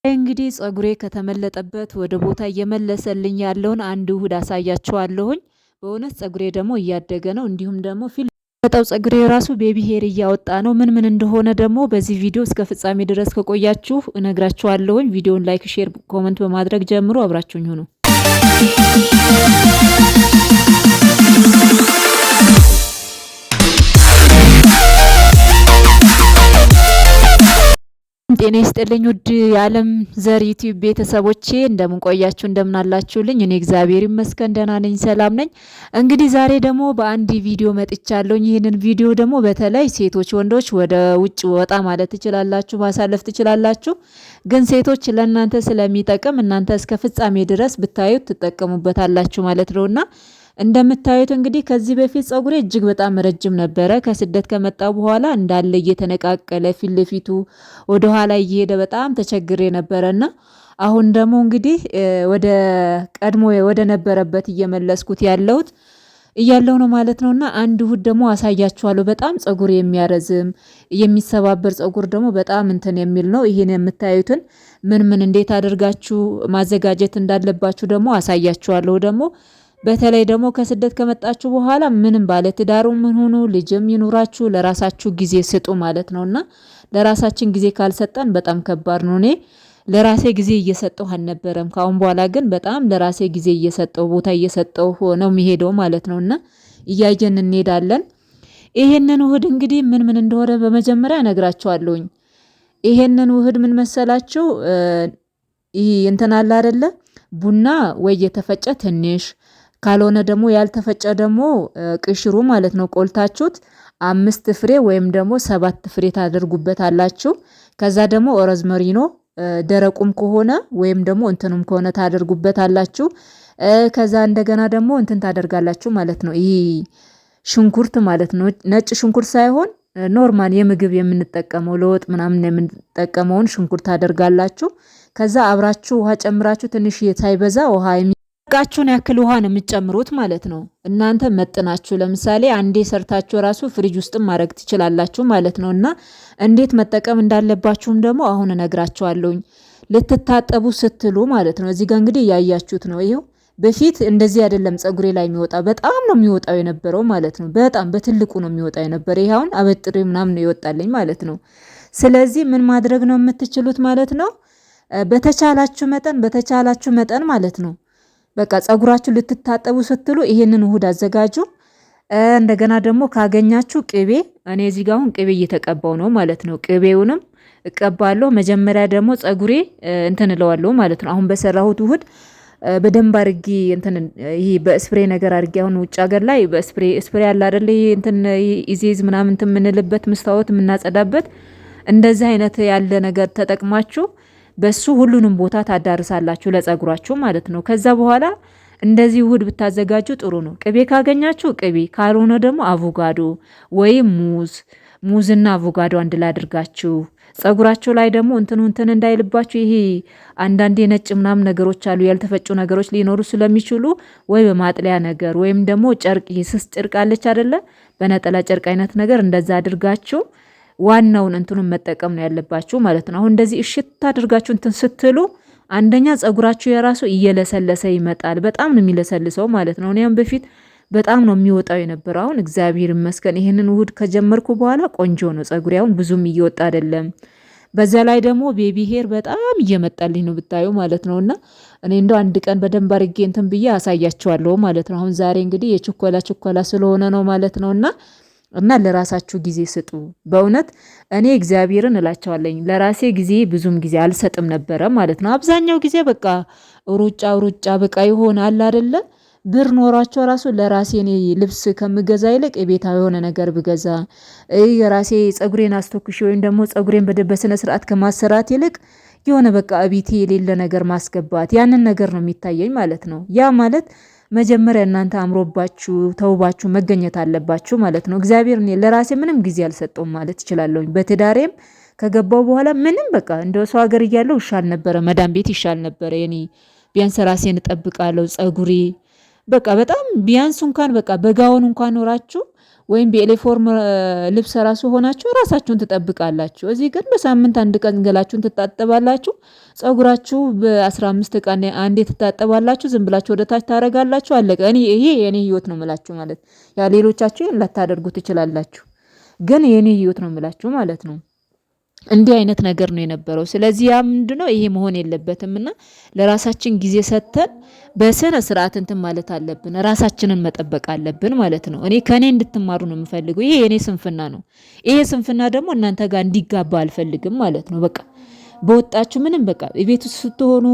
እንግዲህ ፀጉሬ ከተመለጠበት ወደ ቦታ እየመለሰልኝ ያለውን አንድ ውህድ አሳያችኋለሁኝ። በእውነት ፀጉሬ ደግሞ እያደገ ነው። እንዲሁም ደግሞ ለጠው ፀጉሬ ራሱ ቤቢ ሄር እያወጣ ነው። ምን እንደሆነ ደግሞ በዚህ ቪዲዮ እስከ ፍጻሜ ድረስ ከቆያችሁ እነግራችኋለሁኝ። ቪዲዮውን ላይክ፣ ሼር፣ ኮመንት በማድረግ ጀምሮ አብራችሁኝ ሁኑ። ጤና ይስጥልኝ ውድ የዓለም ዘር ዩቲዩብ ቤተሰቦቼ እንደምን ቆያችሁ? እንደምን አላችሁልኝ? እኔ እግዚአብሔር ይመስገን ደህና ነኝ፣ ሰላም ነኝ። እንግዲህ ዛሬ ደግሞ በአንድ ቪዲዮ መጥቻለሁኝ። ይህንን ቪዲዮ ደግሞ በተለይ ሴቶች፣ ወንዶች ወደ ውጭ ወጣ ማለት ትችላላችሁ፣ ማሳለፍ ትችላላችሁ። ግን ሴቶች ለእናንተ ስለሚጠቅም እናንተ እስከ ፍጻሜ ድረስ ብታዩት ትጠቀሙበታላችሁ ማለት ነውና እንደምታዩት እንግዲህ ከዚህ በፊት ፀጉሬ እጅግ በጣም ረጅም ነበረ። ከስደት ከመጣ በኋላ እንዳለ እየተነቃቀለ ፊት ለፊቱ ወደ ኋላ እየሄደ በጣም ተቸግሬ ነበረና አሁን ደግሞ እንግዲህ ወደ ቀድሞ ወደ ነበረበት እየመለስኩት እያለው ነው ማለት ነውና አንድ ውህድ ደግሞ አሳያችኋለሁ። በጣም ፀጉር የሚያረዝም የሚሰባበር ፀጉር ደግሞ በጣም እንትን የሚል ነው። ይሄን የምታዩትን ምን እንዴት አድርጋችሁ ማዘጋጀት እንዳለባችሁ ደግሞ አሳያችኋለሁ። ደግሞ በተለይ ደግሞ ከስደት ከመጣችሁ በኋላ ምንም ባለትዳሩ ምን ሆኖ ልጅም ይኑራችሁ ለራሳችሁ ጊዜ ስጡ ማለት ነውና ለራሳችን ጊዜ ካልሰጠን በጣም ከባድ ነው። እኔ ለራሴ ጊዜ እየሰጠሁ አልነበረም። ካሁን በኋላ ግን በጣም ለራሴ ጊዜ እየሰጠሁ ቦታ እየሰጠሁ ነው የሚሄደው ማለት ነውና እያየን እንሄዳለን። ይሄንን ውህድ እንግዲህ ምን እንደሆነ በመጀመሪያ እነግራችኋለሁኝ። ይሄንን ውህድ ምን መሰላችሁ? ይሄ እንትን አለ አይደለ? ቡና ወይ የተፈጨ ትንሽ ካልሆነ ደግሞ ያልተፈጨ ደግሞ ቅሽሩ ማለት ነው ቆልታችሁት 5 ፍሬ ወይም ደግሞ 7 ፍሬ ታደርጉበታላችሁ። ከዛ ደግሞ ኦሮዝመሪኖ ደረቁም ከሆነ ወይም ደግሞ እንትኑም ከሆነ ታደርጉበታላችሁ። ከዛ እንደገና ደግሞ እንትን ታደርጋላችሁ ማለት ነው። ይሄ ሽንኩርት ማለት ነው። ነጭ ሽንኩርት ሳይሆን ኖርማል የምግብ የምንጠቀመው ለወጥ ምናምን የምንጠቀመውን ሽንኩርት ታደርጋላችሁ። ከዛ አብራችሁ ውሃ ጨምራችሁ ትንሽ ሳይበዛ ውሃ የሚበቃችሁን ያክል ውሃ ነው የምትጨምሩት ማለት ነው። እናንተ መጥናችሁ ለምሳሌ አንዴ ሰርታችሁ ራሱ ፍሪጅ ውስጥም ማድረግ ትችላላችሁ ማለት ነው። እና እንዴት መጠቀም እንዳለባችሁም ደግሞ አሁን እነግራችኋለሁኝ። ልትታጠቡ ስትሉ ማለት ነው። እዚህ ጋር እንግዲህ ያያችሁት ነው። ይሄው በፊት እንደዚህ አይደለም ፀጉሬ ላይ የሚወጣ በጣም ነው የሚወጣው የነበረው ማለት ነው። በጣም በትልቁ ነው የሚወጣው የነበረ። ይሄ አሁን አበጥሬ ምናምን ነው ይወጣልኝ ማለት ነው። ስለዚህ ምን ማድረግ ነው የምትችሉት ማለት ነው። በተቻላችሁ መጠን ማለት ነው። በቃ ፀጉራችሁ ልትታጠቡ ስትሉ ይሄንን ውህድ አዘጋጁ። እንደገና ደግሞ ካገኛችሁ ቅቤ፣ እኔ እዚህ ጋር አሁን ቅቤ እየተቀባው ነው ማለት ነው። ቅቤውንም እቀባለሁ። መጀመሪያ ደግሞ ፀጉሬ እንትን እለዋለሁ ማለት ነው። አሁን በሰራሁት ውህድ በደንብ አድርጌ እንትን ይሄ በስፕሬ ነገር አድርጌ አሁን ውጭ ሀገር ላይ በስፕሬ አለ አይደል? ይሄ እንትን ኢዜዝ ምናምን እንትን የምንልበት መስታወት የምናጸዳበት እንደዚህ አይነት ያለ ነገር ተጠቅማችሁ በሱ ሁሉንም ቦታ ታዳርሳላችሁ ለፀጉራችሁ ማለት ነው። ከዛ በኋላ እንደዚህ ውህድ ብታዘጋጁ ጥሩ ነው። ቅቤ ካገኛችሁ ቅቤ፣ ካልሆነ ደግሞ አቮጋዶ ወይም ሙዝና አቮጋዶ አንድ ላይ አድርጋችሁ ፀጉራችሁ ላይ ደግሞ እንትን እንዳይልባችሁ ይሄ አንዳንዴ ነጭ ምናምን ነገሮች አሉ፣ ያልተፈጩ ነገሮች ሊኖሩ ስለሚችሉ ወይ በማጥለያ ነገር ወይም ደግሞ ጨርቅ ስስ ጨርቅ አለች አይደለ? በነጠላ ጨርቅ አይነት ነገር እንደዛ አድርጋችሁ ዋናውን እንትኑን መጠቀም ነው ያለባችሁ ማለት ነው። አሁን እንደዚህ እሽት አድርጋችሁ እንትን ስትሉ አንደኛ ፀጉራችሁ የራሱ እየለሰለሰ ይመጣል። በጣም ነው የሚለሰልሰው ማለት ነው። እኔም በፊት በጣም ነው የሚወጣው የነበረው። አሁን እግዚአብሔር ይመስገን ይሄንን ውህድ ከጀመርኩ በኋላ ቆንጆ ነው ፀጉሬ። አሁን ብዙም እየወጣ አይደለም። በዛ ላይ ደግሞ ቤቢ ሄር በጣም እየመጣልኝ ነው ብታዩ ማለት ነውና እኔ እንደው አንድ ቀን በደንብ አድርጌ እንትን ብዬ አሳያችኋለሁ ማለት ነው። አሁን ዛሬ እንግዲህ የችኮላ ስለሆነ ነው ማለት ነውና እና ለራሳችሁ ጊዜ ስጡ። በእውነት እኔ እግዚአብሔርን እላቸዋለኝ ለራሴ ጊዜ ብዙም ጊዜ አልሰጥም ነበረ ማለት ነው። አብዛኛው ጊዜ በቃ ሩጫ በቃ ይሆናል አይደለ? ብር ኖሯቸው ራሱ ለራሴ እኔ ልብስ ከምገዛ ይልቅ የቤታዊ የሆነ ነገር ብገዛ የራሴ ፀጉሬን አስተኩሽ ወይም ደግሞ ፀጉሬን በስነ ስርዓት ከማሰራት ይልቅ የሆነ በቃ ቤቴ የሌለ ነገር ማስገባት ያንን ነገር ነው የሚታየኝ ማለት ነው። ያ ማለት መጀመሪያ እናንተ አምሮባችሁ ተውባችሁ መገኘት አለባችሁ ማለት ነው። እግዚአብሔር እኔ ለራሴ ምንም ጊዜ አልሰጠውም ማለት እችላለሁ። በትዳሬም ከገባው በኋላ ምንም በቃ እንደ ሰው ሀገር እያለሁ ይሻል ነበረ፣ መዳም ቤት ይሻል ነበረ። የኔ ቢያንስ ራሴን እጠብቃለሁ። ፀጉሬ በቃ በጣም ቢያንስ እንኳን በቃ በጋውን እንኳን ኖራችሁ ወይም በዩኒፎርም ልብስ ራሱ ሆናችሁ ራሳችሁን ትጠብቃላችሁ። እዚህ ግን በሳምንት አንድ ቀን ገላችሁን ትታጠባላችሁ። ፀጉራችሁ በ15 ቀን አንዴ ትታጠባላችሁ። ዝም ብላችሁ ወደ ታች ታረጋላችሁ። አለቀ። ይሄ የኔ ህይወት ነው የምላችሁ ማለት ያ ሌሎቻችሁ ላታደርጉ ትችላላችሁ፣ ግን የኔ ህይወት ነው የምላችሁ ማለት ነው። እንዲህ አይነት ነገር ነው የነበረው። ስለዚህ ያ ምንድነው ይሄ መሆን የለበትምና ለራሳችን ጊዜ ሰጥተን በስነ ስርዓት እንትን ማለት አለብን። ራሳችንን መጠበቅ አለብን ማለት ነው። እኔ ከኔ እንድትማሩ ነው የምፈልገው። ይሄ የኔ ስንፍና ነው። ይሄ ስንፍና ደግሞ እናንተ ጋር እንዲጋባ አልፈልግም ማለት ነው። በቃ በወጣችሁ ምንም በቃ ቤት ውስጥ ስትሆኑ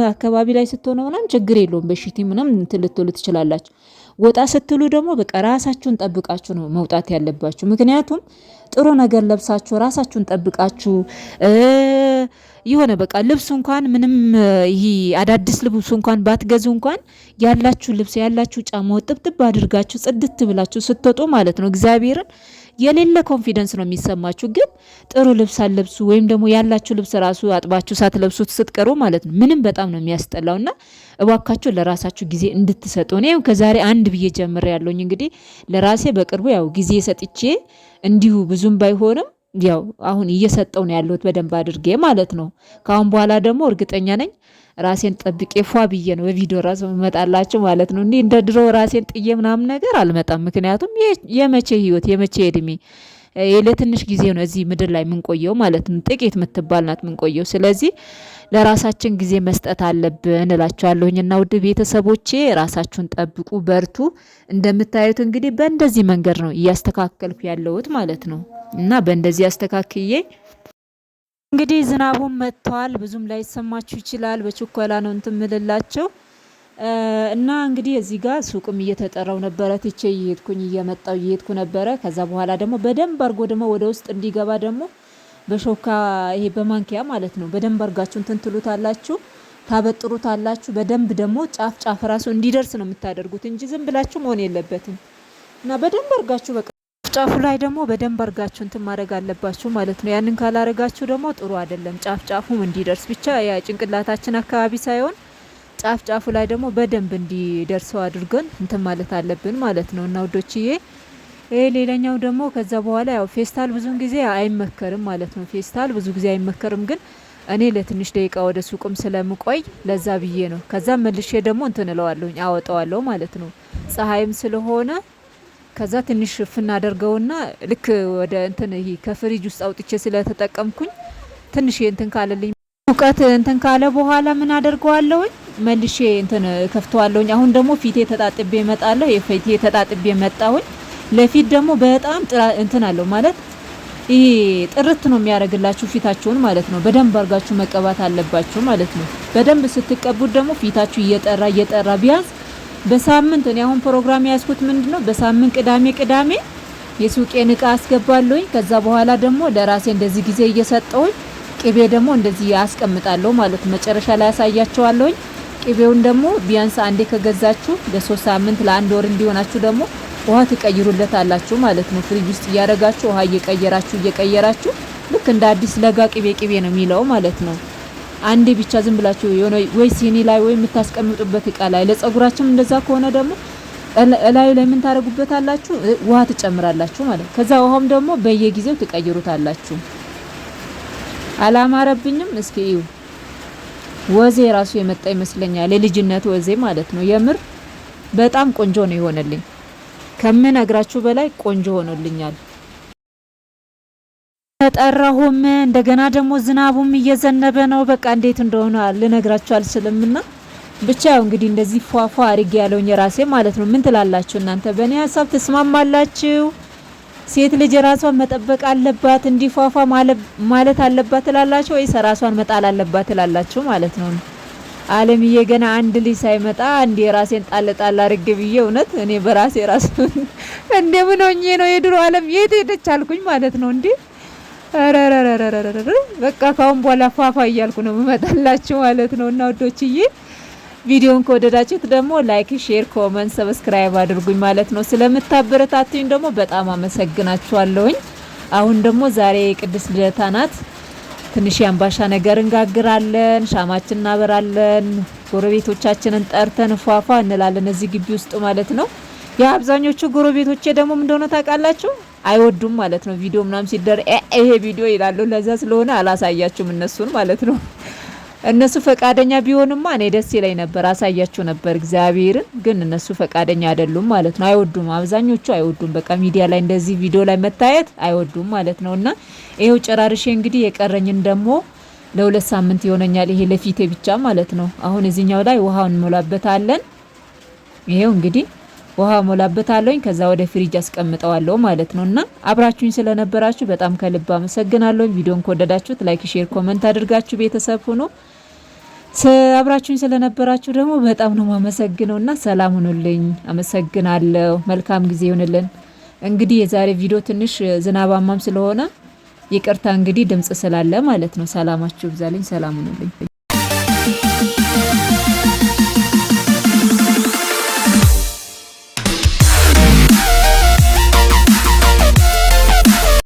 አካባቢ ላይ ስትሆኑ ምናምን ችግር የለውም። በሽቲ ምናምን ልትሉ ትችላላችሁ። ወጣ ስትሉ ደግሞ በቃ ራሳችሁን ጠብቃችሁ ነው መውጣት ያለባችሁ። ምክንያቱም ጥሩ ነገር ለብሳችሁ ራሳችሁን ጠብቃችሁ የሆነ በቃ ልብስ እንኳን ምንም ይሄ አዳዲስ ልብስ እንኳን ባትገዙ እንኳን ያላችሁ ልብስ ያላችሁ ጫማው ጥብጥብ አድርጋችሁ ጽድት ብላችሁ ስትወጡ ማለት ነው እግዚአብሔርን የሌለ ኮንፊደንስ ነው የሚሰማችሁ። ግን ጥሩ ልብስ አለብሱ ወይም ደግሞ ያላችሁ ልብስ ራሱ አጥባችሁ ሳትለብሱት ስትቀሩ ማለት ነው ምንም በጣም ነው የሚያስጠላውና እባካችሁ ለራሳችሁ ጊዜ እንድትሰጡ ነው። ከዛሬ አንድ ብዬ ጀምሬያለሁኝ። እንግዲህ ለራሴ በቅርቡ ያው ጊዜ ሰጥቼ እንዲሁ ብዙም ባይሆንም ያው አሁን እየሰጠው ነው ያለሁት በደንብ አድርጌ ማለት ነው። ካሁን በኋላ ደግሞ እርግጠኛ ነኝ ራሴን ጠብቄ ፏ ብዬ ነው በቪዲዮ ራሱ መጣላችሁ ማለት ነው። እንደ ድሮ ራሴን ጥዬ ምናምን ነገር አልመጣም። ምክንያቱም የመቼ ህይወት የመቼ እድሜ ለትንሽ ጊዜ ነው እዚህ ምድር ላይ የምንቆየው ማለት ነው። ጥቂት የምትባል ናት የምንቆየው። ስለዚህ ለራሳችን ጊዜ መስጠት አለብን እላችኋለሁኝ። እና ውድ ቤተሰቦቼ ራሳችሁን ጠብቁ፣ በርቱ። እንደምታዩት እንግዲህ በእንደዚህ መንገድ ነው እያስተካከልኩ ያለሁት ማለት ነው። እና በእንደዚህ አስተካክዬ እንግዲህ ዝናቡም መጥቷል። ብዙም ላይ ሰማችሁ ይችላል። በችኮላ ነው እንትን ምልላችሁ እና እንግዲህ እዚህ ጋር ሱቅም እየተጠራው ነበረ። ትቼ እየሄድኩ ነበረ። ከዛ በኋላ ደግሞ በደንብ አርጎ ደግሞ ወደ ውስጥ እንዲገባ ደግሞ በሾካ ይሄ በማንኪያ ማለት ነው በደንብ አርጋችሁ እንትን ትሉታላችሁ፣ ታበጥሩታላችሁ። በደንብ ደግሞ ጫፍ ጫፍ ራሱ እንዲደርስ ነው የምታደርጉት እንጂ ዝም ብላችሁ መሆን የለበትም። እና በደንብ አርጋችሁ በቃ ጫፉ ላይ ደግሞ በደንብ አርጋችሁ እንትን ማድረግ አለባችሁ ማለት ነው። ያንን ካላረጋችሁ ደግሞ ጥሩ አይደለም። ጫፍ ጫፉም እንዲደርስ ብቻ ያ ጭንቅላታችን አካባቢ ሳይሆን ጫፍ ጫፉ ላይ ደግሞ በደንብ እንዲደርሰው አድርገን እንትን ማለት አለብን ማለት ነው። እና ውዶችዬ ሌላኛው ደግሞ ከዛ በኋላ ያው ፌስታል ብዙን ጊዜ አይመከርም ማለት ነው። ፌስታል ብዙ ጊዜ አይመከርም፣ ግን እኔ ለትንሽ ደቂቃ ወደ ሱቅም ስለምቆይ ለዛ ብዬ ነው። ከዛ መልሼ ደግሞ እንትን እለዋለሁኝ አወጣዋለሁ ማለት ነው። ፀሐይም ስለሆነ ከዛ ትንሽ ፍና አደርገውና ልክ ወደ እንትን ይሄ ከፍሪጅ ውስጥ አውጥቼ ስለተጠቀምኩኝ ትንሽ እንትን ካለልኝ ሙቀት እንትን ካለ በኋላ ምን አደርገዋለሁኝ መልሼ እንትን ከፍተዋለሁኝ። አሁን ደግሞ ፊቴ ተጣጥቤ እመጣለሁ። የፊቴ ተጣጥቤ መጣሁኝ። ለፊት ደግሞ በጣም እንትን አለው ማለት ይሄ ጥርት ነው የሚያደርግላችሁ ፊታችሁን ማለት ነው። በደንብ አርጋችሁ መቀባት አለባችሁ ማለት ነው። በደንብ ስትቀቡት ደግሞ ፊታችሁ እየጠራ ቢያንስ በሳምንት እኔ አሁን ፕሮግራም ያስኩት ምንድነው በሳምንት ቅዳሜ የሱቄን እቃ አስገባለሁኝ። ከዛ በኋላ ደግሞ ለራሴ እንደዚህ ጊዜ እየሰጠሁኝ ቅቤ ደግሞ እንደዚህ አስቀምጣለሁ ማለት ነው። መጨረሻ ላይ ያሳያችኋለሁኝ። ቅቤውን ደግሞ ቢያንስ አንዴ ከገዛችሁ ለ3 ሳምንት ለ1 ወር እንዲሆናችሁ ደግሞ ውሃ ትቀይሩለታላችሁ ማለት ነው። ፍሪጅ ውስጥ እያደረጋችሁ ውሃ እየቀየራችሁ ልክ እንደ አዲስ ለጋ ቅቤ ነው የሚለው ማለት ነው። አንዴ ብቻ ዝም ብላችሁ የሆነ ወይ ሲኒ ላይ ወይ የምታስቀምጡበት እቃ ላይ ለጸጉራችን እንደዛ ከሆነ ደግሞ እላዩ ላይ ምን ታረጉበታላችሁ ውሃ ትጨምራላችሁ ማለት። ከዛ ውሃም ደግሞ በየጊዜው ትቀይሩታላችሁ። አላማረብኝም። እስኪ እዩ ወዜ ራሱ የመጣ ይመስለኛል። የልጅነት ወዜ ማለት ነው። የምር በጣም ቆንጆ ነው የሆነልኝ። ከምነግራችሁ በላይ ቆንጆ ሆኖልኛል። ተጠራሁም እንደገና ደግሞ ዝናቡም እየዘነበ ነው። በቃ እንዴት እንደሆነ ልነግራችሁ አልችልምና ብቻ ያው እንግዲህ እንደዚህ ፏፏ አድርጌ ያለውኝ ራሴ ማለት ነው። ምን ትላላችሁ እናንተ? በእኔ ሀሳብ ትስማማላችሁ? ሴት ልጅ ራሷን መጠበቅ አለባት እንዲፏፏ ማለት አለባት ትላላችሁ ወይስ ራሷን መጣል አለባት ትላላችሁ ማለት ነው? አለምዬ ገና አንድ ልጅ ሳይመጣ እንዴ ራሴን ጣል አድርጌ ብዬ እውነት እኔ በራሴ ራስ እንደምን ሆኜ ነው የድሮ አለም የት ሄደች አልኩኝ ማለት ነው። እንዴ በቃ ካሁን በኋላ ፏፏ እያልኩ ነው መመጣላችሁ ማለት ነው። እና ወዶችዬ ቪዲዮን ከወደዳችሁት ደግሞ ላይክ፣ ሼር፣ ኮሜንት፣ ሰብስክራይብ አድርጉኝ ማለት ነው። ስለምታበረታቱኝ ደግሞ በጣም አመሰግናችኋለሁኝ። አሁን ደግሞ ዛሬ ቅድስት ልደታ ናት። ትንሽ ያምባሻ ነገር እንጋግራለን፣ ሻማችን እናበራለን፣ ጎረቤቶቻችንን ጠርተን ፏፏ እንላለን እዚህ ግቢ ውስጥ ማለት ነው። የአብዛኞቹ ጎረቤቶቼ ደግሞ ምን እንደሆነ ታውቃላችሁ አይወዱም ማለት ነው። ቪዲዮ ምናምን ሲደር ይሄ ቪዲዮ ይላሉ። ለዛ ስለሆነ አላሳያችሁም እነሱን ማለት ነው። እነሱ ፈቃደኛ ቢሆንማ እኔ ደስ ይለኝ ነበር አሳያችሁ ነበር እግዚአብሔርን። ግን እነሱ ፈቃደኛ አይደሉም ማለት ነው። አይወዱም፣ አብዛኞቹ አይወዱም። በቃ ሚዲያ ላይ እንደዚህ ቪዲዮ ላይ መታየት አይወዱም ማለት ነውና ይሄው ጨራርሼ እንግዲህ የቀረኝን ደግሞ ለ2 ሳምንት ይሆነኛል ይሄ ለፊቴ ብቻ ማለት ነው። አሁን እዚህኛው ላይ ውሃውን እንሞላበታለን። ይሄው እንግዲህ ውሃ ሞላበታለሁኝ ከዛ ወደ ፍሪጅ አስቀምጠዋለሁ ማለት ነውና አብራችሁኝ ስለነበራችሁ በጣም ከልብ አመሰግናለሁ። ቪዲዮን ከወደዳችሁት ላይክ፣ ሼር፣ ኮሜንት አድርጋችሁ ቤተሰብ ሁኑ። አብራችሁኝ ስለነበራችሁ ደግሞ በጣም ነው ማመሰግነውና ሰላም ሁኑልኝ። አመሰግናለሁ። መልካም ጊዜ ይሁንልን። እንግዲህ የዛሬ ቪዲዮ ትንሽ ዝናባማም ስለሆነ ይቅርታ እንግዲህ ድምጽ ስላለ ማለት ነው። ሰላማችሁ ይብዛልኝ። ሰላም ሁኑልኝ።